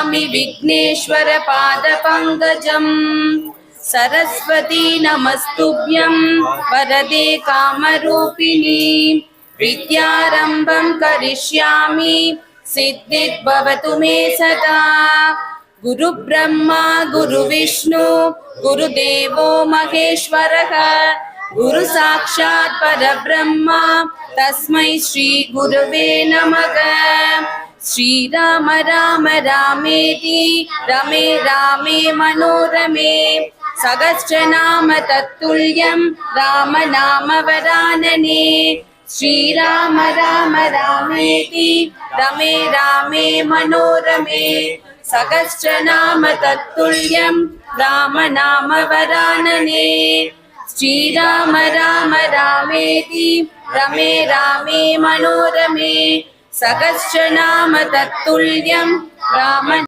नमामि विघ्नेश्वर पादपङ्कजम् सरस्वती नमस्तुभ्यं वरदे कामरूपिणी विद्यारम्भं करिष्यामि सिद्धिर्भवतु मे सदा गुरुब्रह्मा गुरुविष्णु गुरुदेवो महेश्वरः गुरु साक्षात् परब्रह्म तस्मै श्री गुरुवे नमः श्रीराम राम रामेति रमे रामे मनोरमे सहस्रनाम तत्तुल्यं राम नाम वरानने श्रीराम राम रामेति रमे रामे मनोरमे सहस्रनाम तत्तुल्यं राम नाम वरानने श्रीराम राम रामेति रमे रामे मनोरमे सहस्रनाम तत्तुल्यं राम